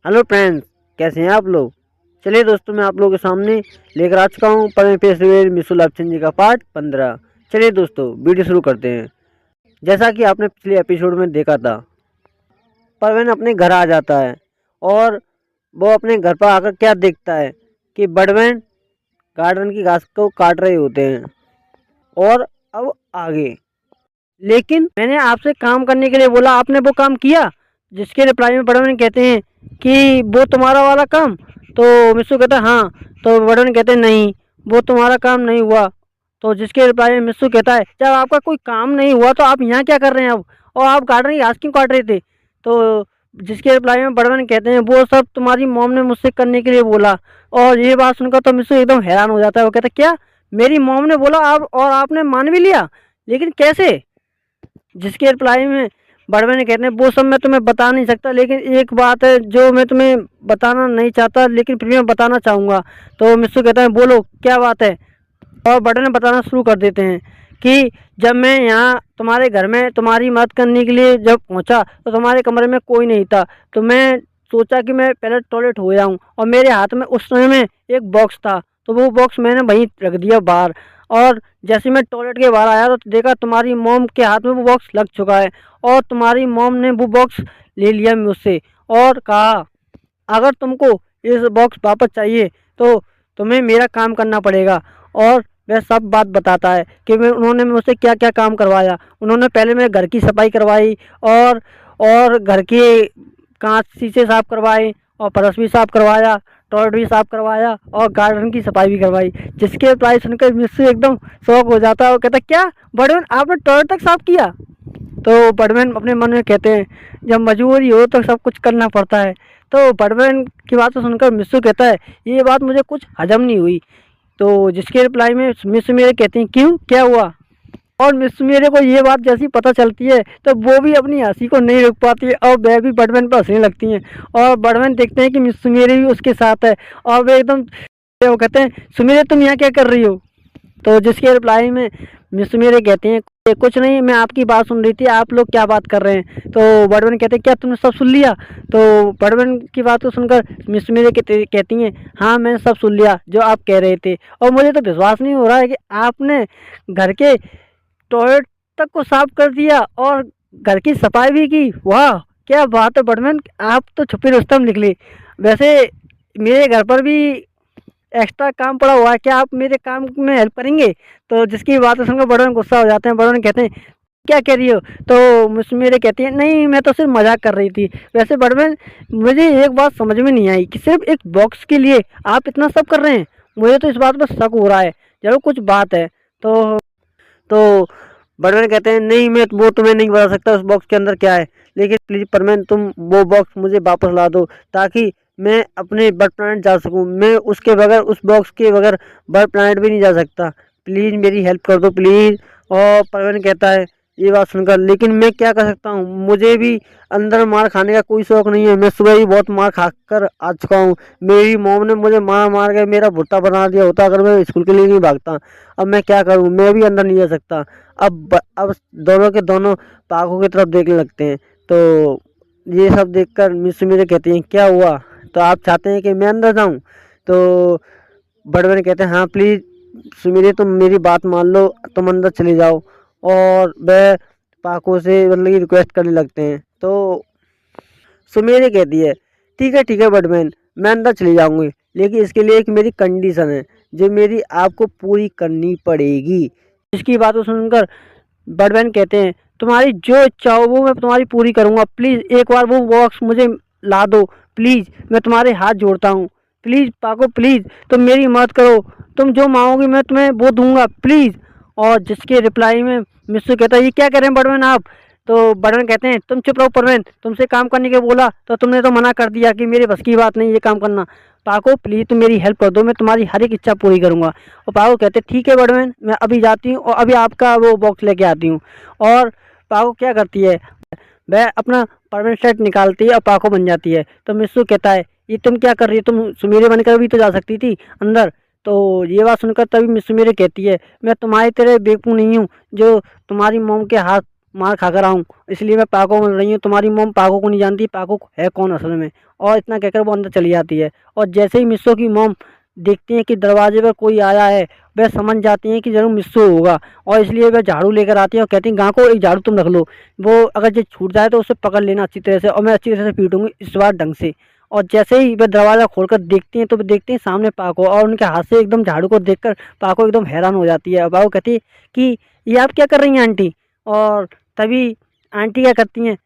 Hello friends, कैसे हैं आप लोग। चलिए दोस्तों, मैं आप लोगों के सामने लेकर आ चुका हूँ परम पेशवेर मिसुल ऑप्शन जी का पार्ट 15। चलिए दोस्तों, वीडियो शुरू करते हैं। जैसा कि आपने पिछले एपिसोड में देखा था, परवीन अपने घर आ जाता है और वो अपने घर पर आकर क्या देखता है कि बडवैन गार्डन की घास को काट रहे होते हैं। और अब आगे, लेकिन मैंने आपसे काम करने के लिए बोला, आपने वो काम किया। जिसके रिप्लाई में बड़वन कहते हैं कि वो तुम्हारा वाला काम। तो मिस्सू कहता है हाँ। तो बड़वन कहते हैं नहीं, वो तुम्हारा काम नहीं हुआ। तो जिसके रिप्लाई में मिस्सू कहता है जब आपका कोई काम नहीं हुआ तो आप यहाँ क्या कर रहे हैं अब, और आप गार्डन की घास क्यों काट रहे थे। तो जिसके रिप्लाई में बड़वन कहते हैं वो सब तुम्हारी मॉम ने मुझसे करने के लिए बोला। और ये बात सुनकर तो मिस्सू एकदम हैरान हो जाता है। वो कहता है क्या, मेरी मॉम ने बोला आप और आपने मान भी लिया, लेकिन कैसे। जिसके रिप्लाई में बड़वे कहते हैं वो सब मैं तुम्हें बता नहीं सकता, लेकिन एक बात है जो मैं तुम्हें बताना नहीं चाहता लेकिन फिर भी मैं बताना चाहूँगा। तो मिस्सू कहता है बोलो क्या बात है। और बड़वे बताना शुरू कर देते हैं कि जब मैं यहाँ तुम्हारे घर में तुम्हारी मदद करने के लिए जब पहुँचा तो तुम्हारे कमरे में कोई नहीं था। तो मैं सोचा कि मैं पहले टॉयलेट हो जाऊँ, और मेरे हाथ में उस समय में एक बॉक्स था, तो वो बॉक्स मैंने वहीं रख दिया बाहर। और जैसे मैं टॉयलेट के बाहर आया तो देखा तुम्हारी मॉम के हाथ में वो बॉक्स लग चुका है, और तुम्हारी मॉम ने वो बॉक्स ले लिया मुझसे और कहा अगर तुमको इस बॉक्स वापस चाहिए तो तुम्हें मेरा काम करना पड़ेगा। और वह सब बात बताता है कि उन्होंने मुझसे क्या क्या काम करवाया। उन्होंने पहले मेरे घर की सफाई करवाई, और घर के कांच शीशे साफ करवाए, और फर्श भी साफ करवाया, टॉयलेट भी साफ करवाया, और गार्डन की सफाई भी करवाई। जिसके प्राइस सुनकर मिस्सू एकदम शौक हो जाता है। वो कहता क्या बड़वन, आपने टॉयलेट तक साफ किया। तो बड़वन अपने मन में कहते हैं जब मजबूरी हो तो सब कुछ करना पड़ता है। तो बड़वन की बात को सुनकर मिस्सू कहता है ये बात मुझे कुछ हजम नहीं हुई। तो जिसके रिप्लाई में मिस्सू मेरे कहते हैं क्यों, क्या हुआ। और मिस्सू मेरे को ये बात जैसी पता चलती है तो वो भी अपनी हंसी को नहीं रोक पाती है, और वह भी बड़वन पर हंसने लगती हैं। और बड़वन देखते हैं कि मिस्सू मेरे भी उसके साथ है, और वे एकदम वो कहते हैं सुमेरे तुम यहाँ क्या कर रही हो। तो जिसके रिप्लाई में मिस्सू मेरे कहते हैं कुछ नहीं, मैं आपकी बात सुन रही थी, आप लोग क्या बात कर रहे हैं। तो बड़वन कहते हैं क्या तुमने सब सुन लिया। तो बड़वन की बात को सुनकर मिस्सू मेरे कहती हैं हाँ मैंने सब सुन लिया जो आप कह रहे थे, और मुझे तो विश्वास नहीं हो रहा है कि आपने घर के टॉयलेट तक को साफ कर दिया और घर की सफाई भी की। वाह क्या बात है बड़वन, आप तो छुपे रुस्तम निकले। वैसे मेरे घर पर भी एक्स्ट्रा काम पड़ा हुआ है, क्या आप मेरे काम में हेल्प करेंगे। तो जिसकी बात सुनकर बड़वन गुस्सा हो जाते हैं। बड़वन कहते हैं क्या कह रही हो। तो मुझसे मेरे कहती है नहीं मैं तो सिर्फ मजाक कर रही थी। वैसे बड़वन मुझे एक बात समझ में नहीं आई कि सिर्फ एक बॉक्स के लिए आप इतना सब कर रहे हैं। मुझे तो इस बात पर शक हो रहा है, जरूर कुछ बात है। तो बड़वन कहते हैं नहीं मैं वो तुम्हें नहीं बता सकता उस बॉक्स के अंदर क्या है, लेकिन प्लीज़ परमैन तुम वो बॉक्स मुझे वापस ला दो ताकि मैं अपने बर्ड प्लानट जा सकूं। मैं उसके बगैर, उस बॉक्स के बगैर बर्ड प्लानट भी नहीं जा सकता। प्लीज़ मेरी हेल्प कर दो प्लीज़। और परवीन कहता है ये बात सुनकर लेकिन मैं क्या कर सकता हूँ, मुझे भी अंदर मार खाने का कोई शौक नहीं है। मैं सुबह ही बहुत मार खा कर आ चुका हूँ। मेरी मॉम ने मुझे मार मार के मेरा भुट्टा बना दिया होता अगर मैं स्कूल के लिए नहीं भागता। अब मैं क्या करूँ, मैं भी अंदर नहीं जा सकता। अब दोनों के दोनों पाकों की तरफ देखने लगते हैं। तो ये सब देखकर मिस मेरे कहती हैं क्या हुआ, तो आप चाहते हैं कि मैं अंदर जाऊं। तो बड़े कहते हैं हाँ प्लीज़ सुमीरे तुम मेरी बात मान लो, तुम अंदर चले जाओ। और वह पाको से मतलब कि रिक्वेस्ट करने लगते हैं। तो सुमेरे कहती है ठीक है बडमैन, मैं अंदर चली जाऊंगी, लेकिन इसके लिए एक मेरी कंडीशन है जो मेरी आपको पूरी करनी पड़ेगी। इसकी बात को सुनकर बडमैन कहते हैं तुम्हारी जो इच्छा हो वो मैं तुम्हारी पूरी करूंगा। प्लीज़ एक बार वो बॉक्स मुझे ला दो, प्लीज़ मैं तुम्हारे हाथ जोड़ता हूँ। प्लीज़ पाको प्लीज़ तुम मेरी मदद करो, तुम जो मांगोगी मैं तुम्हें वो दूंगा प्लीज़। और जिसके रिप्लाई में मिस्सू कहता है ये क्या कह रहे हैं बड़वन आप। तो बड़वन कहते हैं तुम चुप रहो परवीन, तुमसे काम करने के बोला तो तुमने तो मना कर दिया कि मेरे बस की बात नहीं ये काम करना। पाको प्लीज़ तुम मेरी हेल्प कर दो, मैं तुम्हारी हर एक इच्छा पूरी करूँगा। और पाको कहते हैं ठीक है बड़वन, मैं अभी जाती हूँ और अभी आपका वो बॉक्स लेके आती हूँ। और पाको क्या करती है, वह अपना परमानेंट सेट निकालती है और पाको बन जाती है। तो मिस्सू कहता है ये तुम क्या कर रही है, तुम सुमेरे बनकर भी तो जा सकती थी अंदर। तो ये बात सुनकर तभी मिस्सू मेरे कहती है मैं तुम्हारी तरह बेवकूफ़ नहीं हूँ जो तुम्हारी मॉम के हाथ मार खाकर आऊँ, इसलिए मैं पाको मिल रही हूँ। तुम्हारी मॉम पाको को नहीं जानती, पाको है कौन असल में। और इतना कहकर वो अंदर चली जाती है। और जैसे ही मिस्सो की मॉम देखती हैं कि दरवाजे पर कोई आया है, वह समझ जाती हैं कि ज़रूर मिस्सो होगा। और इसलिए वह झाड़ू लेकर आती है और कहती हैं, गाँव को एक झाड़ू तुम रख लो, वो अगर ये छूट जाए तो उसे पकड़ लेना अच्छी तरह से, और मैं अच्छी तरह से पीटूंगी इस बार ढंग से। और जैसे ही वह दरवाज़ा खोलकर देखती हैं तो वे देखती हैं सामने पाको, और उनके हाथ से एकदम झाड़ू को देखकर पाको एकदम हैरान हो जाती है। और पाको कहती है कि ये आप क्या कर रही हैं आंटी। और तभी आंटी क्या करती हैं,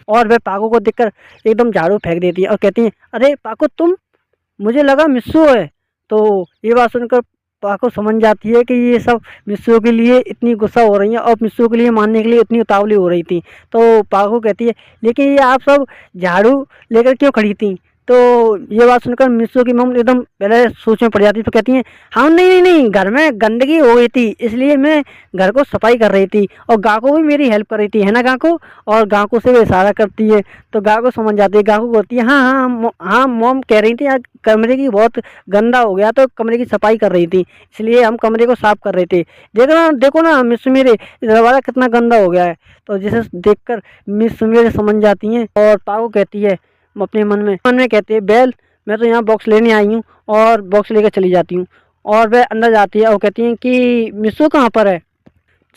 और वह पाको को देखकर एकदम झाड़ू फेंक देती है और कहती हैं, अरे पाको तुम, मुझे लगा मिस्सू है। तो ये बात सुनकर पाको समझ जाती है कि ये सब मिस्सू के लिए इतनी गुस्सा हो रही है और मिस्सू के लिए मानने के लिए इतनी उतावली हो रही थी। तो पाको कहती है, लेकिन ये आप सब झाड़ू लेकर क्यों खड़ी थी। तो ये बात सुनकर मिस्सू की मम्मी एकदम पहले सोच में पड़ जाती है। तो कहती हैं, हाँ नहीं नहीं नहीं, घर में गंदगी हो गई थी, इसलिए मैं घर को सफाई कर रही थी, और गाको भी मेरी हेल्प कर रही थी, है ना गाको। और गाको से वो इशारा करती है। तो गाको समझ जाती है, गाको बोलती है, हाँ हाँ हाँ मॉम कह रही थी यार, कमरे की बहुत गंदा हो गया तो कमरे की सफाई कर रही थी, इसलिए हम कमरे को साफ कर रहे थे। देखो ना मिस मेरे, दरवाज़ा कितना गंदा हो गया है। तो जिसे देखकर मिस मेरे समझ जाती हैं। और पाको कहती है अपने मन में कहती है, बेल मैं तो यहाँ बॉक्स लेने आई हूँ, और बॉक्स लेकर चली जाती हूँ। और वह अंदर जाती है और कहती हैं कि मिस्सू कहाँ पर है।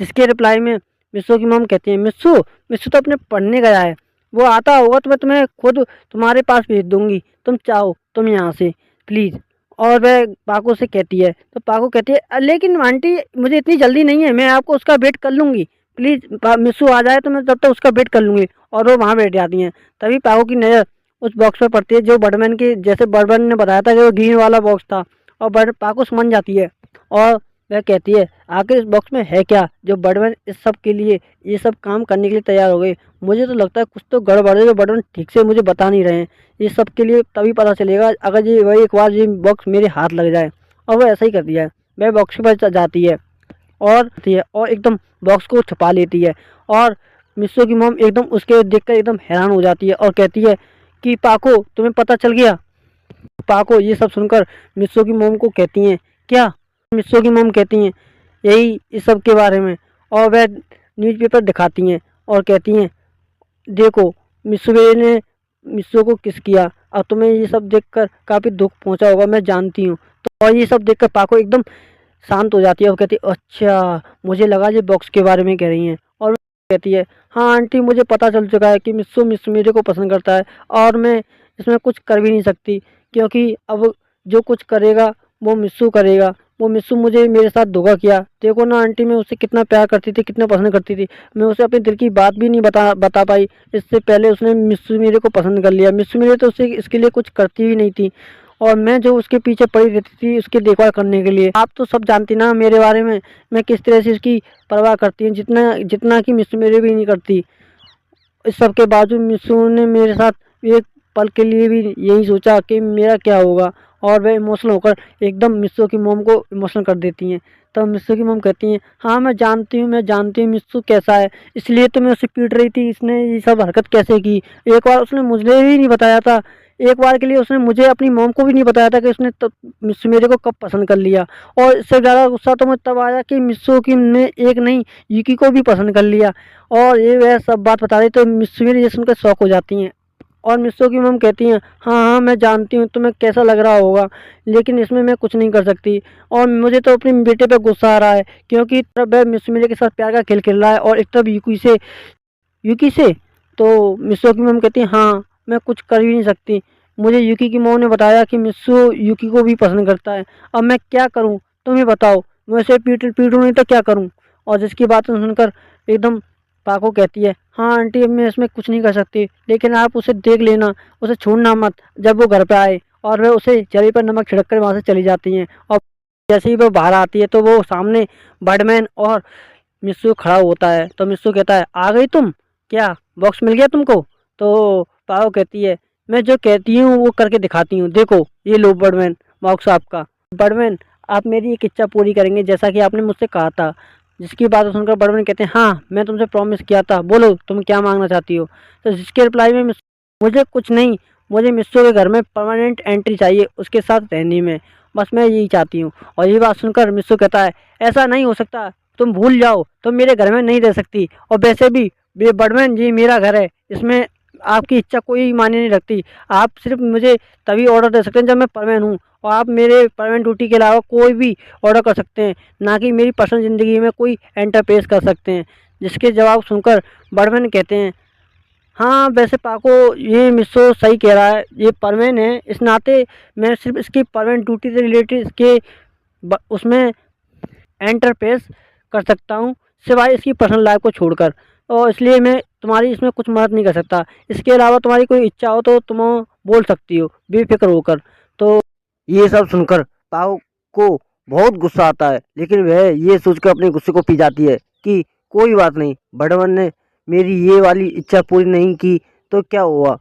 जिसके रिप्लाई में मिस्सू की मॉम कहती है, मिस्सू मिस्सू तो अपने पढ़ने गया है, वो आता होगा तो मैं तुम्हें खुद तुम्हारे पास भेज दूंगी, तुम चाहो तुम यहाँ से प्लीज़। और वह पाको से कहती है। तो पाको कहती है, लेकिन आंटी मुझे इतनी जल्दी नहीं है, मैं आपको उसका वेट कर लूँगी, प्लीज़ मिस्सू आ जाए तो मैं तब तक उसका वेट कर लूँगी। और वो वहाँ बैठ जाती हैं। तभी पाको की नज़र उस बॉक्स पर पड़ती है जो बर्डमैन के, जैसे बर्डमैन ने बताया था कि वो ग्रीन वाला बॉक्स था। और पाको समझ जाती है और वह कहती है, आखिर इस बॉक्स में है क्या जो बर्डमैन इस सब के लिए, ये सब काम करने के लिए तैयार हो गए। मुझे तो लगता है कुछ तो गड़बड़ है जो बर्डमैन ठीक से मुझे बता नहीं रहे हैं। ये सब के लिए तभी पता चलेगा अगर ये वही एक बार ये बॉक्स मेरे हाथ लग जाए। और वह ऐसा ही करती है, वह बॉक्स के पास जाती है और एकदम बॉक्स को छुपा लेती है। और मिस्सू की मॉम एकदम उसके देखकर एकदम हैरान हो जाती है और कहती है कि पाको तुम्हें पता चल गया। पाको ये सब सुनकर मिस्सू की मॉम को कहती हैं, क्या। मिस्सू की मॉम कहती हैं यही इस सब के बारे में। और वह न्यूज़पेपर दिखाती हैं और कहती हैं, देखो मिस्सू ने मिस्सू को किस किया। अब तुम्हें ये सब देखकर काफ़ी दुख पहुंचा होगा, मैं जानती हूँ। तो और ये सब देखकर पाको एकदम शांत हो जाती है और कहती है, अच्छा मुझे लगा ये बॉक्स के बारे में कह रही हैं। और कहती है, हाँ आंटी मुझे पता चल चुका है कि मिस्सू मेरे को पसंद करता है, और मैं इसमें कुछ कर भी नहीं सकती, क्योंकि अब जो कुछ करेगा वो मिस्सू करेगा। वो मिस्सू मुझे मेरे साथ धोखा किया। देखो ना आंटी, मैं उससे कितना प्यार करती थी, कितना पसंद करती थी, मैं उसे अपने दिल की बात भी नहीं बता पाई। इससे पहले उसने मिस्सू मेरे को पसंद कर लिया। मिस्सू मेरे तो उसे इसके लिए कुछ करती भी नहीं थी, और मैं जो उसके पीछे पड़ी रहती थी उसकी देखभाल करने के लिए। आप तो सब जानती ना मेरे बारे में, मैं किस तरह से उसकी परवाह करती हूँ, जितना जितना कि मिस्सू मेरे भी नहीं करती। इस सब के बावजूद मिस्सू ने मेरे साथ एक पल के लिए भी यही सोचा कि मेरा क्या होगा, और वह इमोशनल होकर एकदम मिस्सू की मोम को इमोशनल कर देती हैं। तब मिस्सू की मोम कहती हैं, हाँ मैं जानती हूँ मिस्सू कैसा है, इसलिए तो मैं उसे पीट रही थी, इसने ये सब हरकत कैसे की। एक बार उसने मुझे भी नहीं बताया था, एक बार के लिए उसने मुझे अपनी मोम को भी नहीं बताया था कि उसने तब मिस्सू मेरे को कब पसंद कर लिया। और इससे ज़्यादा गुस्सा तो मुझे तब आया कि मिस्सू की ने एक नहीं यूकी को भी पसंद कर लिया। और ये वह सब बात बता रही तो मिस्सू मेरी ये सुनकर शौक हो जाती हैं। और मिस्सू की मम कहती हैं, हाँ हाँ मैं जानती हूँ तुम्हें कैसा लग रहा होगा, लेकिन इसमें मैं कुछ नहीं कर सकती। और मुझे तो अपने बेटे पे गुस्सा आ रहा है, क्योंकि एक तरफ वह मिस्सू मेरे के साथ प्यार का खेल खेल रहा है और एक तरफ यूकी से। तो मिस्सू की मम कहती हैं, हाँ मैं कुछ कर ही नहीं सकती। मुझे यूकी की मम ने बताया कि मिस्सू यूकी को भी पसंद करता है। अब मैं क्या करूँ, तुम ही बताओ। मैं उसे पीटूँ नहीं तो क्या करूँ। और जिसकी बातें सुनकर एकदम पाको कहती है, हाँ आंटी अब मैं इसमें कुछ नहीं कर सकती, लेकिन आप उसे देख लेना, उसे छोड़ना मत जब वो घर पे आए। और वह उसे जरी पर नमक छिड़क कर वहाँ से चली जाती हैं। और जैसे ही वो बाहर आती है तो वो सामने बर्डमैन और मिस्सू खड़ा होता है। तो मिस्सू कहता है, आ गई तुम, क्या बॉक्स मिल गया तुमको। तो पाको कहती है, मैं जो कहती हूँ वो करके दिखाती हूँ, देखो ये लो बर्डमैन बॉक्स आपका। बर्डमैन आप मेरी एक इच्छा पूरी करेंगे जैसा कि आपने मुझसे कहा था। जिसकी बात सुनकर बर्डमैन कहते हैं, हाँ मैं तुमसे प्रॉमिस किया था, बोलो तुम क्या मांगना चाहती हो। तो जिसके रिप्लाई में मुझे कुछ नहीं, मुझे मिस्सू के घर में परमानेंट एंट्री चाहिए, उसके साथ रहने में, बस मैं यही चाहती हूँ। और ये बात सुनकर मिस्सू कहता है, ऐसा नहीं हो सकता, तुम भूल जाओ, तुम मेरे घर में नहीं रह सकती। और वैसे भी ये बर्डमैन ये मेरा घर है, इसमें आपकी इच्छा कोई मायने नहीं रखती। आप सिर्फ मुझे तभी ऑर्डर दे सकते हैं जब मैं परमानेंट हूँ, और आप मेरे परमानेंट ड्यूटी के अलावा कोई भी ऑर्डर कर सकते हैं, ना कि मेरी पर्सनल ज़िंदगी में कोई एंटरफेस कर सकते हैं। जिसके जवाब सुनकर बर्डमैन कहते हैं, हाँ वैसे पाको ये मिस्सो सही कह रहा है, ये परमानेंट है, इस नाते मैं सिर्फ इसकी परमानेंट ड्यूटी से रिलेटेड इसके उसमें एंटरफेस कर सकता हूँ, सिवाय इसकी पर्सनल लाइफ को छोड़कर। और इसलिए मैं तुम्हारी इसमें कुछ मदद नहीं कर सकता। इसके अलावा तुम्हारी कोई इच्छा हो तो तुम बोल सकती हो बेफिक्र होकर। तो ये सब सुनकर पाओ को बहुत गुस्सा आता है, लेकिन वह ये सोचकर अपने गुस्से को पी जाती है कि कोई बात नहीं, बड़वन ने मेरी ये वाली इच्छा पूरी नहीं की तो क्या हुआ,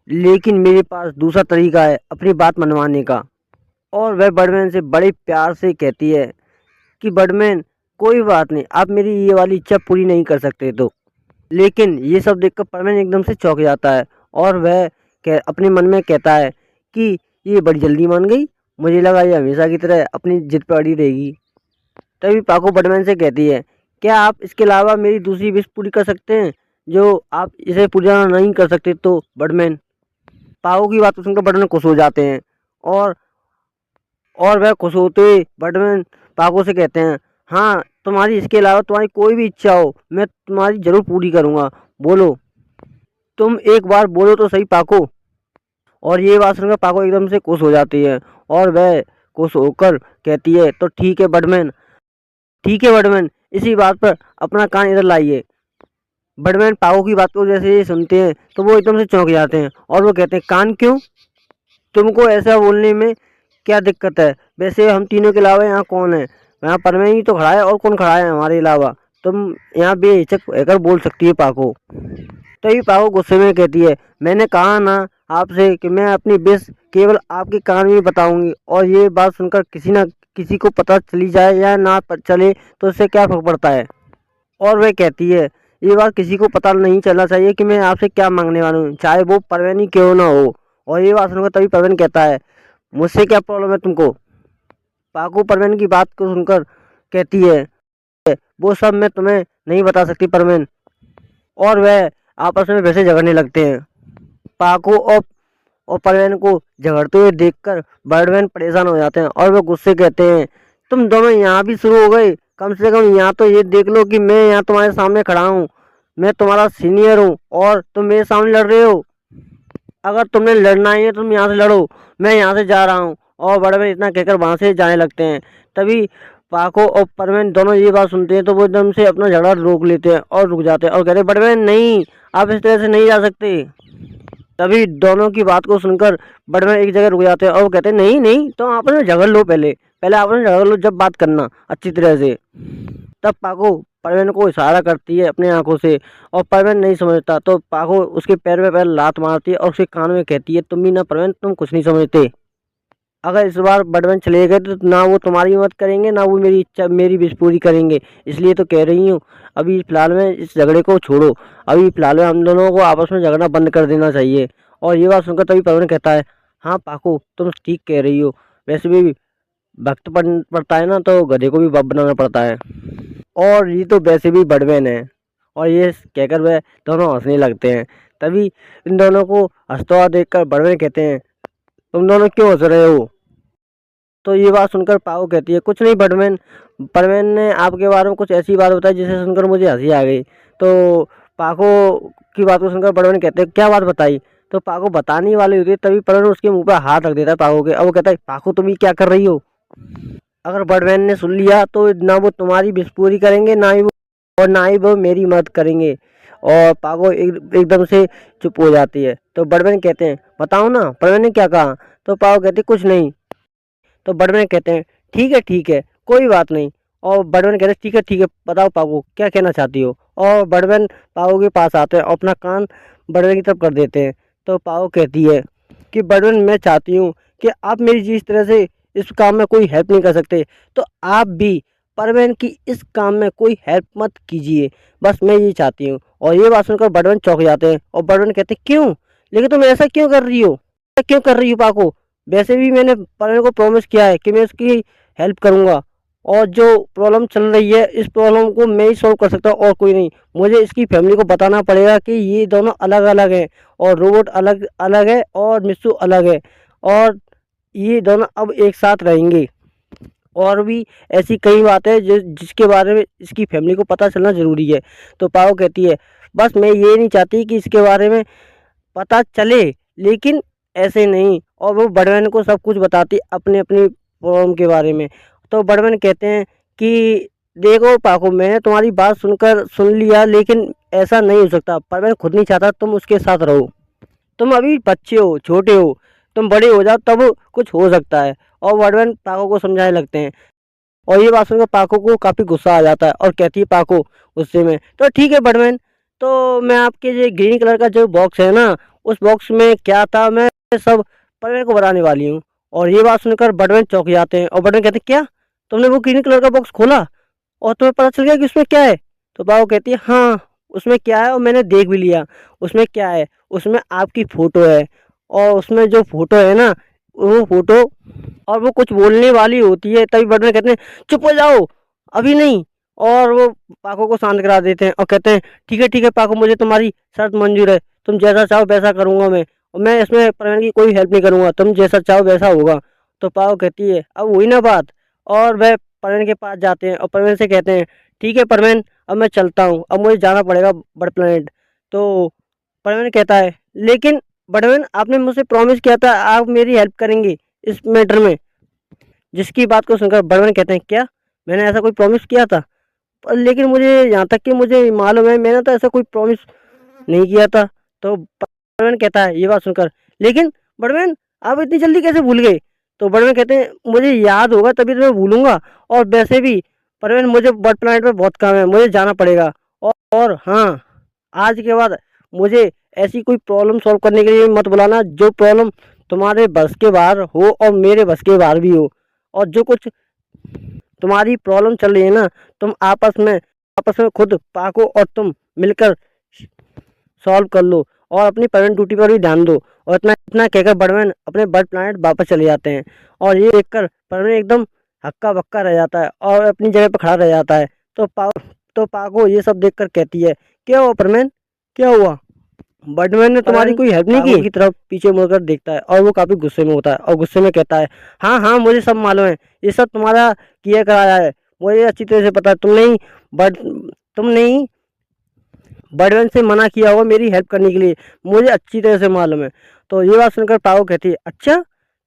लेकिन मेरे पास दूसरा तरीका है अपनी बात मनवाने का। और वह बड़मैन से बड़े प्यार से कहती है कि बड़मैन कोई बात नहीं, आप मेरी ये वाली इच्छा पूरी नहीं कर सकते तो। लेकिन ये सब देखकर परमैन एकदम से चौंक जाता है, और वह अपने मन में कहता है कि ये बड़ी जल्दी मान गई, मुझे लगा ये हमेशा की तरह अपनी जिद पर अड़ी रहेगी। तभी पाको बड़मैन से कहती है, क्या आप इसके अलावा मेरी दूसरी विश पूरी कर सकते हैं, जो आप इसे पूरा नहीं कर सकते तो। बड़मैन पाको की बात सुनकर बड़मैन खुश हो जाते हैं, और वह खुश होते हुए बर्डमैन पाको से कहते हैं, हाँ तुम्हारी इसके अलावा तुम्हारी कोई भी इच्छा हो मैं तुम्हारी जरूर पूरी करूँगा, बोलो, तुम एक बार बोलो तो सही पाको। और ये बात सुनकर पाको एकदम से खुश हो जाती है, और वह खुश होकर कहती है, तो ठीक है बर्डमैन, ठीक है बर्डमैन, इसी बात पर अपना कान इधर लाइए। बर्डमैन पाको की बात को जैसे ये सुनते हैं तो वो एकदम से चौंक जाते हैं, और वो कहते हैं, कान क्यों, तुमको ऐसा बोलने में क्या दिक्कत है, वैसे हम तीनों के अलावा यहाँ कौन है, यहाँ परमेन ही तो खड़ा है, और कौन खड़ा है हमारे अलावा, तुम यहाँ बेहिचक होकर बोल सकती है पाको। तभी पाको गुस्से में कहती है, मैंने कहा ना आपसे कि मैं अपनी विश केवल आपके कान में बताऊंगी, और ये बात सुनकर किसी ना किसी को पता चली जाए या ना चले तो इससे क्या फर्क पड़ता है। और वह कहती है, ये बात किसी को पता नहीं चलना चाहिए कि मैं आपसे क्या मांगने वाला हूँ, चाहे वो परवेन ही क्यों ना हो। और ये बात सुनकर तभी परवेन कहता है, मुझसे क्या प्रॉब्लम है तुमको। पाको परवेन की बात को सुनकर कहती है, वो सब मैं तुम्हें नहीं बता सकती परवेन। और वह आपस में वैसे झगड़ने लगते हैं। पाको और परवेन को झगड़ते हुए देखकर बर्डमैन परेशान हो जाते हैं, और वह गुस्से कहते हैं, तुम दोनों यहाँ भी शुरू हो गए, कम से कम यहाँ तो ये देख लो कि मैं यहाँ तुम्हारे सामने खड़ा हूँ, मैं तुम्हारा सीनियर हूँ और तुम मेरे सामने लड़ रहे हो। अगर तुमने लड़ना ही है तुम यहाँ से लड़ो, मैं यहाँ से जा रहा हूँ। और बड़े इतना कहकर वहाँ से जाने लगते हैं। तभी पाको और परवेन दोनों ये बात सुनते हैं तो वो एकदम से अपना झगड़ा रोक लेते हैं और रुक जाते हैं, और कहते हैं, बड़े नहीं, आप इस तरह से नहीं जा सकते। तभी दोनों की बात को सुनकर बड़े एक जगह रुक जाते हैं, और वो कहते हैं, नहीं नहीं, तो आपस में झगड़ लो, पहले पहले आपस में झगड़ लो, जब बात करना अच्छी तरह से। तब पाको परवेन को इशारा करती है अपने आंखों से, और परवेन नहीं समझता तो पाको उसके पैर में पैर लात मारती है और उसके कान में कहती है, तुम भी ना परवेन, तुम कुछ नहीं समझते। अगर इस बार बड़वन चले गए तो ना वो तुम्हारी मदद करेंगे ना वो मेरी इच्छा मेरी विश पूरी करेंगे, इसलिए तो कह रही हूँ अभी फिलहाल में इस झगड़े को छोड़ो, अभी फिलहाल में हम दोनों को आपस में झगड़ना बंद कर देना चाहिए। और ये बात सुनकर तभी परवेन कहता है, हाँ पाको तुम ठीक कह रही हो, वैसे भी वक्त पड़ता है ना तो गधे को भी बाप बनाना पड़ता है, और ये तो वैसे भी बड़वेन है। और ये कहकर वह दोनों हंसने लगते हैं। तभी इन दोनों को हंसता हुआ देखकर बड़वेन कहते हैं, तुम दोनों क्यों हंस रहे हो। तो ये बात सुनकर पाओ कहती है, कुछ नहीं बड़वेन, परवेन ने आपके बारे में कुछ ऐसी बात बताई जिसे सुनकर मुझे हंसी आ गई। तो पाको की बात को सुनकर बड़वेन कहते हैं, क्या बात बताई। तो पाको बताने वाली होती है तभी परवेन उसके मुंह पर हाथ रख देता है पाको के, और वो कहता है, पाको तुम ये क्या कर रही हो। अगर बड़वेन ने सुन लिया तो ना वो तुम्हारी विश पूरी करेंगे ना ही वो मेरी मदद करेंगे। और पाको एकदम से चुप हो जाती है। तो बड़वेन कहते हैं, बताओ ना परवेन ने क्या कहा। तो पाको कहते हैं, कुछ नहीं। तो बड़वेन कहते हैं, ठीक है कोई बात नहीं। और बड़वेन कहते हैं, ठीक है बताओ पाको क्या कहना चाहती हो। और बड़वेन पाको के पास आते हैं और अपना कान बड़वेन की तरफ कर देते हैं। तो पाको कहती है कि बड़वेन मैं चाहती हूँ कि आप मेरी जिस तरह से इस काम में कोई हेल्प नहीं कर सकते तो आप भी परवेन की इस काम में कोई हेल्प मत कीजिए, बस मैं ये चाहती हूँ। और ये बात सुनकर बड़वेन चौंक जाते हैं, और बड़वेन कहते हैं, क्यों, लेकिन तुम ऐसा क्यों कर रही हो, क्यों कर रही हो पाको, वैसे भी मैंने परवेन को प्रॉमिस किया है कि मैं उसकी हेल्प करूँगा। और जो प्रॉब्लम चल रही है इस प्रॉब्लम को मैं ही सॉल्व कर सकता हूँ और कोई नहीं। मुझे इसकी फैमिली को बताना पड़ेगा कि ये दोनों अलग अलग हैं और रोबोट अलग अलग है और मिस्सू अलग है और ये दोनों अब एक साथ रहेंगे। और भी ऐसी कई बातें हैं जिसके बारे में इसकी फैमिली को पता चलना ज़रूरी है। तो पाओ कहती है बस मैं ये नहीं चाहती कि इसके बारे में पता चले, लेकिन ऐसे नहीं। और वो बड़वन को सब कुछ बताती अपने अपनी प्रॉब्लम के बारे में। तो बड़वन कहते हैं कि देखो पाको, मैंने तुम्हारी बात सुन लिया, लेकिन ऐसा नहीं हो सकता। परवन खुद नहीं चाहता तुम उसके साथ रहो। तुम अभी बच्चे हो, छोटे हो, तुम बड़े हो जाओ तब कुछ हो सकता है। और बड़वन पाको को समझाने लगते हैं। और ये बात सुनकर पाको को काफ़ी गुस्सा आ जाता है और कहती है पाको गुस्से में, तो ठीक है बड़मैन, तो मैं आपके जो ग्रीन कलर का जो बॉक्स है ना, उस बॉक्स में क्या था मैं सब बड़मैन को बताने वाली हूँ। और ये बात सुनकर बड़मैन चौंक जाते हैं और बड़मैन कहते हैं क्या तुमने वो ग्रीन कलर का बॉक्स खोला और तुम्हें पता चल गया कि उसमें क्या है? तो पाको कहती है हाँ, उसमें क्या है और मैंने देख भी लिया। उसमें क्या है, उसमें आपकी फ़ोटो है और उसमें जो फ़ोटो है ना, वो फ़ोटो और वो कुछ बोलने वाली होती है। तभी बड़मैन कहते हैं चुप हो जाओ, अभी नहीं। और वो पाको को शांत करा देते हैं और कहते हैं ठीक है पाको, मुझे तुम्हारी शर्त मंजूर है, तुम जैसा चाहो वैसा करूँगा मैं, और मैं इसमें परवीन की कोई हेल्प नहीं करूँगा, तुम जैसा चाहो वैसा होगा। तो पाको कहती है अब हुई ना बात। और वह परवीन के पास जाते हैं और परवीन से कहते हैं ठीक है परवीन, अब मैं चलता हूँ, अब मुझे जाना पड़ेगा बड़ प्लानट। तो परवीन कहता है लेकिन बड़वन आपने मुझसे प्रॉमिस किया था आप मेरी हेल्प करेंगे इस मैटर में। जिसकी बात को सुनकर बड़वन कहते हैं क्या मैंने ऐसा कोई प्रॉमिस किया था? लेकिन मुझे यहाँ तक कि मुझे मालूम है मैंने तो ऐसा कोई प्रॉमिस नहीं किया था। तो बड़वन कहता है ये बात सुनकर लेकिन बड़वन आप इतनी जल्दी कैसे भूल गए? तो बड़वन कहते हैं मुझे याद होगा तभी तो मैं भूलूंगा, और वैसे भी बड़वन मुझे बर्ड प्लानट में बहुत काम है, मुझे जाना पड़ेगा। और हाँ, आज के बाद मुझे ऐसी कोई प्रॉब्लम सॉल्व करने के लिए मत बुलाना जो प्रॉब्लम तुम्हारे बस के बाहर हो और मेरे बस के बाहर भी हो। और जो कुछ तुम्हारी प्रॉब्लम चल रही है ना, तुम आपस में खुद पाको और तुम मिलकर सॉल्व कर लो और अपनी परमानेंट ड्यूटी पर भी ध्यान दो। और इतना इतना कहकर बड़मैन अपने बर्ड प्लानट वापस चले जाते हैं। और ये देखकर परमानेंट एकदम हक्का बक्का रह जाता है और अपनी जगह पर खड़ा रह जाता है। तो पाको ये सब देखकर कहती है क्या हुआ परमैन, क्या हुआ? बर्डमैन ने तुम्हारी कोई हेल्प नहीं की? की तरफ पीछे मुड़कर देखता है और वो काफी गुस्से में होता है और गुस्से में कहता है हाँ हाँ मुझे सब मालूम है, ये सब तुम्हारा किया कराया है, मुझे अच्छी तरह से पता है। बर्ड तुमने ही बड़वन से मना किया होगा मेरी हेल्प करने के लिए, मुझे अच्छी तरह से मालूम है। तो ये बात सुनकर पाओ कहती है अच्छा,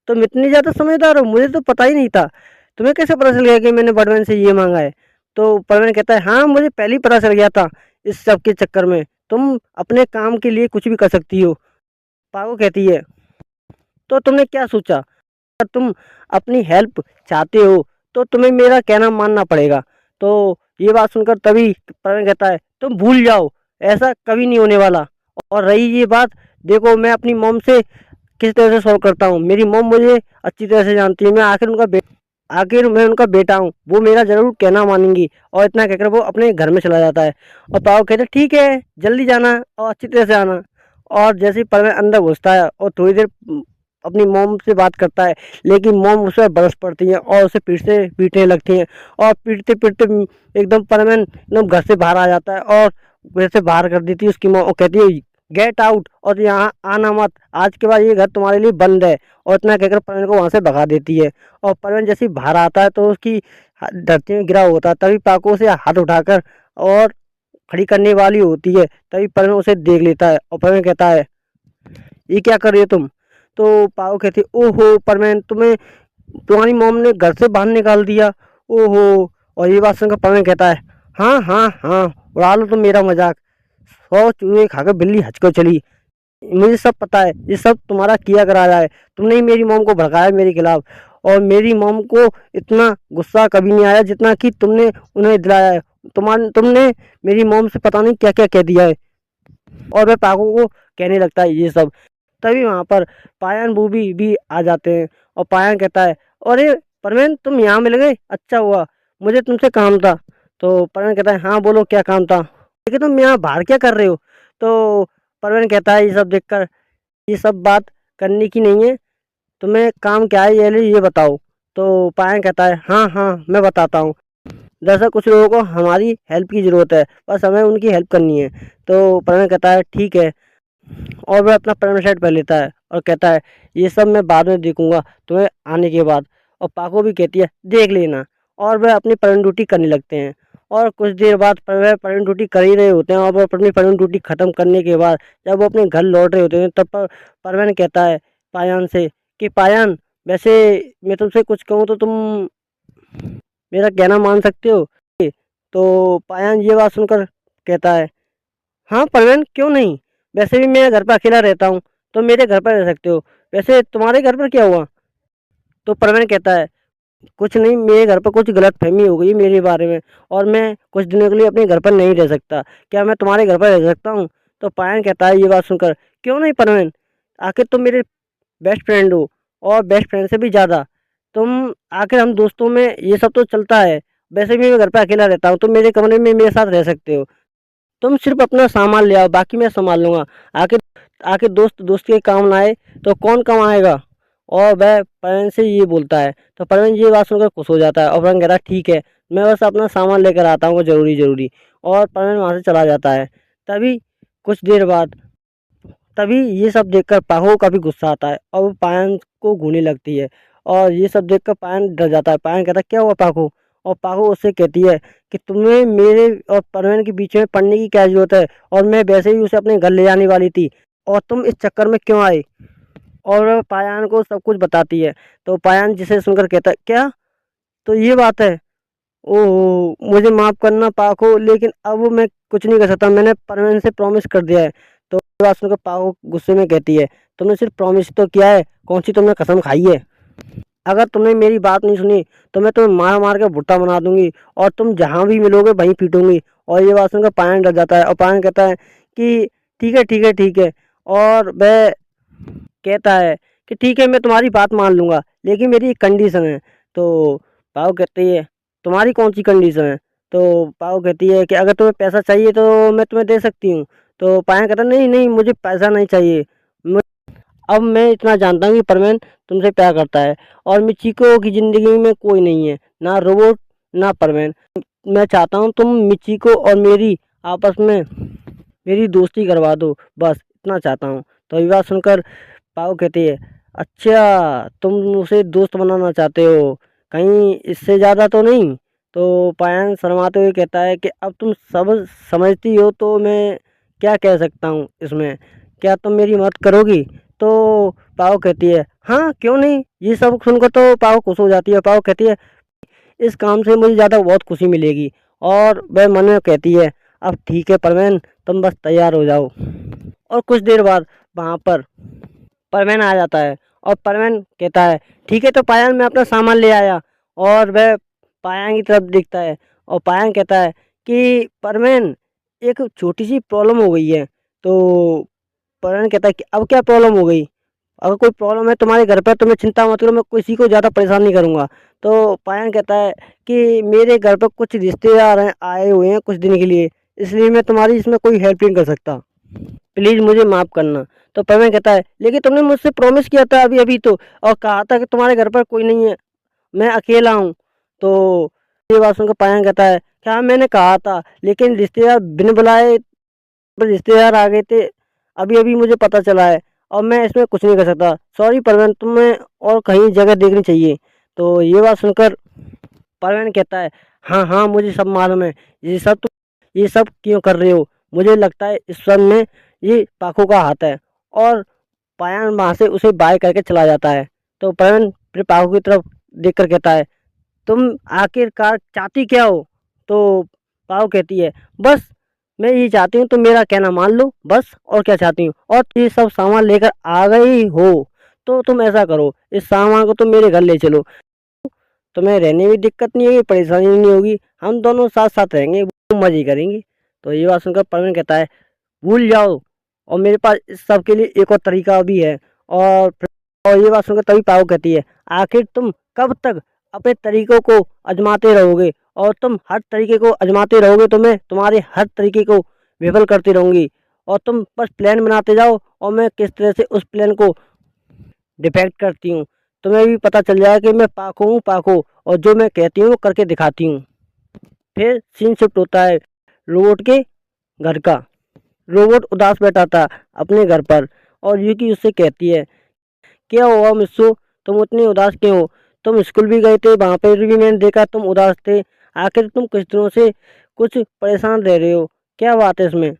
तुम इतनी ज़्यादा समझदार हो, मुझे तो पता ही नहीं था। तुम्हें कैसे पता चल गया कि मैंने बड़वन से ये मांगा है? तो परवन कहता है हाँ मुझे पहले ही पता चल गया था, इस सब के चक्कर में तुम अपने काम के लिए कुछ भी कर सकती हो। पागो कहती है तो तुमने क्या सोचा, अगर तुम अपनी हेल्प चाहते हो तो तुम्हें मेरा कहना मानना पड़ेगा। तो ये बात सुनकर तभी परवीन कहता है तुम भूल जाओ, ऐसा कभी नहीं होने वाला। और रही ये बात, देखो मैं अपनी मॉम से किस तरह से सॉल्व करता हूँ, मेरी मॉम मुझे अच्छी तरह से जानती है, मैं आखिर मैं उनका बेटा हूँ, वो मेरा ज़रूर कहना मानेंगी। और इतना कहकर वो अपने घर में चला जाता है। और पाओ कहते ठीक है जल्दी जाना और अच्छी तरह से आना। और जैसे ही परवीन अंदर घुसता है और थोड़ी देर अपनी मॉम से बात करता है, लेकिन मॉम उस पर बरस पड़ती हैं और उसे फिर से पीटने लगती हैं। और पीटते पीटते एकदम परवीन एकदम घर से बाहर आ जाता है और घर से बाहर कर देती है उसकी मॉम और कहती है गेट आउट और यहाँ आना मत, आज के बाद ये घर तुम्हारे लिए बंद है। और इतना कहकर परवीन को वहाँ से भगा देती है। और परवीन जैसे ही बाहर आता है तो उसकी धरती में गिरा होता है, तभी पाको से हाथ उठाकर और खड़ी करने वाली होती है। तभी परवीन उसे देख लेता है और परवीन कहता है ये क्या कर रही हो तुम? तो पाओ कहती है ओहो परवीन, तुम्हारी मॉम ने घर से बाहर निकाल दिया, ओहो। और ये बात सुनकर परवीन कहता है हाँ हाँ हाँ, उड़ा लो तुम मेरा मजाक, 100 चूहे खाकर बिल्ली हज को चली, मुझे सब पता है, ये सब तुम्हारा किया कराया है, तुमने ही मेरी मॉम को भड़काया मेरे खिलाफ। और मेरी मॉम को इतना गुस्सा कभी नहीं आया जितना कि तुमने उन्हें दिलाया है। तुमने मेरी मॉम से पता नहीं क्या क्या कह दिया है। और वह पाको को कहने लगता है ये सब। तभी वहाँ पर पायन बूबी भी आ जाते हैं और पायन कहता है अरे परवीन तुम यहाँ मिल गए, अच्छा हुआ, मुझे तुमसे काम था। तो परवीन कहता है हाँ बोलो क्या काम था, लेकिन तुम यहाँ बाहर क्या कर रहे हो? तो परवीन कहता है ये सब देखकर ये सब बात करने की नहीं है, तुम्हें काम क्या है ये बताओ। तो पायन कहता है हाँ हाँ मैं बताता हूँ। दरअसल कुछ लोगों को हमारी हेल्प की ज़रूरत है, बस हमें उनकी हेल्प करनी है। तो परवीन कहता है ठीक है, और वह अपना परमानेंट सेट पहन लेता है और कहता है ये सब मैं बाद में देखूंगा तुम्हें आने के बाद। और पाको भी कहती है देख लेना, और वह अपनी परमानेंट ड्यूटी करने लगते हैं। और कुछ देर बाद वह परमानेंट ड्यूटी कर ही रहे होते हैं, और वह अपनी परमानेंट ड्यूटी ख़त्म करने के बाद जब वो अपने घर लौट रहे होते हैं तब परवीन कहता है पायान से कि पायान, वैसे मैं तुमसे कुछ कहूँ तो तुम मेरा कहना मान सकते हो? तो पायान ये बात सुनकर कहता है हाँ परवीन, क्यों नहीं, वैसे भी मैं घर पर अकेला रहता हूँ, तो मेरे घर पर रह सकते हो। वैसे तुम्हारे घर पर क्या हुआ? तो परवीन कहता है कुछ नहीं, मेरे घर पर कुछ गलतफहमी हो गई मेरे बारे में, और मैं कुछ दिनों के लिए अपने घर पर नहीं रह सकता। क्या मैं तुम्हारे घर पर रह सकता हूँ? तो पायन कहता है ये बात सुनकर क्यों नहीं परवीन, आखिर तुम मेरे बेस्ट फ्रेंड हो, और बेस्ट फ्रेंड से भी ज़्यादा। तुम आखिर हम दोस्तों में ये सब तो चलता है। वैसे भी मैं घर पर अकेला रहता हूँ, तुम मेरे कमरे में मेरे साथ रह सकते हो। तुम सिर्फ अपना सामान ले आओ, बाकी मैं संभाल लूँगा। आखिर आखिर दोस्त दोस्त के काम ना आए तो कौन काम आएगा? और वह परवीन से ये बोलता है। तो परवीन ये बात सुनकर खुश हो जाता है, और परवीन कहता है ठीक है, मैं बस अपना सामान लेकर आता हूँ ज़रूरी ज़रूरी। और परवीन वहाँ से चला जाता है। तभी कुछ देर बाद तभी ये सब देखकर पाहो को काफ़ी गुस्सा आता है, और वो पायन को घूरने लगती है। और ये सब देखकर पायन डर जाता है। पायन कहता है क्या हुआ पाको? और पाको उससे कहती है कि तुम्हें मेरे और परवीन के बीच में पड़ने की क्या ज़रूरत है, और मैं वैसे ही उसे अपने घर ले जाने वाली थी, और तुम इस चक्कर में क्यों आए? और वह पायान को सब कुछ बताती है। तो पायान जिसे सुनकर कहता है क्या, तो ये बात है? ओह मुझे माफ़ करना पाको, लेकिन अब मैं कुछ नहीं कर सकता, मैंने परवीन से प्रॉमिस कर दिया है। तो ये बात सुनकर पाको गुस्से में कहती है तुमने सिर्फ प्रॉमिस तो किया है, कौन सी तुमने कसम खाई है? अगर तुमने मेरी बात नहीं सुनी तो मैं तुम्हें मार मार के भुट्टा बना दूंगी, और तुम जहाँ भी मिलोगे वहीं पीटूंगी। और ये बात सुनकर पायन डर जाता है, और पायन कहता है कि ठीक है ठीक है ठीक है। और वह कहता है कि ठीक है मैं तुम्हारी बात मान लूँगा, लेकिन मेरी एक कंडीशन है। तो पाओ कहती है तुम्हारी कौन सी कंडीशन है? तो पाओ कहती है कि अगर तुम्हें पैसा चाहिए तो मैं तुम्हें दे सकती हूँ। तो पायन कहता है नहीं नहीं, मुझे पैसा नहीं चाहिए। अब मैं इतना जानता हूँ कि परवीन तुमसे प्यार करता है, और मिचिको की ज़िंदगी में कोई नहीं है, ना रोबोट ना परवीन। मैं चाहता हूँ तुम मिचिको और मेरी आपस में मेरी दोस्ती करवा दो, बस इतना चाहता हूँ। तो ये बात सुनकर पाओ कहती है अच्छा तुम उसे दोस्त बनाना चाहते हो, कहीं इससे ज़्यादा तो नहीं? तो पायन शर्माते हुए कहता है कि अब तुम सब समझती हो तो मैं क्या कह सकता हूँ इसमें, क्या तुम मेरी मदद करोगी? तो पाओ कहती है हाँ क्यों नहीं। ये सब सुनकर तो पाओ खुश हो जाती है। पाओ कहती है इस काम से मुझे ज़्यादा बहुत खुशी मिलेगी। और वह मन में कहती है अब ठीक है परवीन, तुम बस तैयार हो जाओ। और कुछ देर बाद वहाँ पर परवीन आ जाता है, और परवीन कहता है ठीक है तो पायन मैं अपना सामान ले आया। और वह पायन की तरफ देखता है, और पायन कहता है कि परवीन एक छोटी सी प्रॉब्लम हो गई है। तो परवीन कहता है कि अब क्या प्रॉब्लम हो गई? अगर कोई प्रॉब्लम है तुम्हारे घर पर तो मैं चिंता मत करो, मैं किसी को ज़्यादा परेशान नहीं करूँगा। तो पायन कहता है कि मेरे घर पर कुछ रिश्तेदार हैं आए हुए हैं कुछ दिन के लिए, इसलिए मैं तुम्हारी इसमें कोई हेल्प नहीं कर सकता, प्लीज़ मुझे माफ़ करना। तो परवीन कहता है लेकिन तुमने मुझसे प्रॉमिस किया था अभी अभी तो, और कहा था कि तुम्हारे घर पर कोई नहीं है, मैं अकेला हूँ। तो ये बात सुनकर पायन कहता है क्या मैंने कहा था, लेकिन रिश्तेदार बिन बुलाए रिश्तेदार आ गए थे, अभी अभी मुझे पता चला है, और मैं इसमें कुछ नहीं कर सकता। सॉरी परवीन, तुम्हें और कहीं जगह देखनी चाहिए। तो ये बात सुनकर परवीन कहता है हाँ हाँ मुझे सब मालूम है, ये सब क्यों कर रहे हो? मुझे लगता है इस सब में ये पाखो का हाथ है। और पायन वहाँ से उसे बाय करके चला जाता है। तो परवीन फिर पाखो की तरफ देखकर कहता है तुम आखिरकार चाहती क्या हो? तो पाओ कहती है बस मैं ये चाहती हूँ तुम मेरा कहना मान लो, बस और क्या चाहती हूँ। और ये सब सामान लेकर आ गई हो तो तुम ऐसा करो, इस सामान को तुम मेरे घर ले चलो, तुम्हें रहने में दिक्कत नहीं होगी, परेशानी नहीं होगी, हम दोनों साथ साथ रहेंगे, मजे करेंगे। तो ये बात सुनकर परवीन कहता है भूल जाओ, और मेरे पास इस सब के लिए एक और तरीका भी है। और ये बात सुनकर तभी पाओ कहती है आखिर तुम कब तक अपने तरीकों को आजमाते रहोगे, और तुम हर तरीके को आजमाते रहोगे तो मैं तुम्हारे हर तरीके को विफल करती रहूँगी, और तुम बस प्लान बनाते जाओ और मैं किस तरह से उस प्लान को डिफेक्ट करती हूँ। तुम्हें भी पता चल जाएगा कि मैं पाको हूँ पाको, और जो मैं कहती हूँ वो करके दिखाती हूँ। फिर सीन शिफ्ट होता है रोबोट के घर का। रोबोट उदास बैठा था अपने घर पर, और यूकी उससे कहती है, क्या हुआ मिस्सू, तुम उतने उदास क्यों हो? तुम स्कूल भी गए थे, वहाँ पर भी मैंने देखा तुम उदास थे। आखिर तुम कुछ दिनों से कुछ परेशान रह रहे हो, क्या बात है इसमें?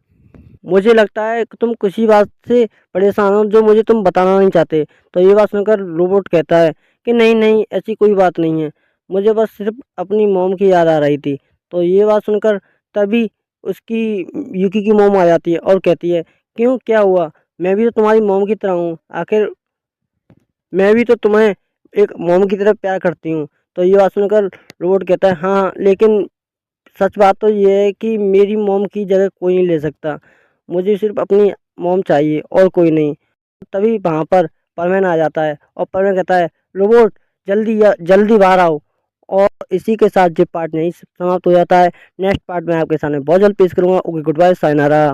मुझे लगता है कि तुम किसी बात से परेशान हो जो मुझे तुम बताना नहीं चाहते। तो ये बात सुनकर रोबोट कहता है कि नहीं नहीं, ऐसी कोई बात नहीं है, मुझे बस सिर्फ अपनी मॉम की याद आ रही थी। तो ये बात सुनकर तभी उसकी यूकी की मॉम आ जाती है और कहती है, क्यों, क्या हुआ? मैं भी तो तुम्हारी मॉम की तरह हूँ, आखिर मैं भी तो तुम्हें एक मॉम की तरह प्यार करती हूँ। तो ये बात सुनकर रोबोट कहता है, हाँ लेकिन सच बात तो ये है कि मेरी मॉम की जगह कोई नहीं ले सकता, मुझे सिर्फ अपनी मॉम चाहिए और कोई नहीं। तभी वहाँ पर परवीन आ जाता है और परवीन कहता है, रोबोट जल्दी बाहर आओ। और इसी के साथ ये पार्ट नहीं समाप्त हो जाता है। नेक्स्ट पार्ट में आपके सामने बहुत जल्द पेश करूँगा। Okay, goodbye, साइनारा।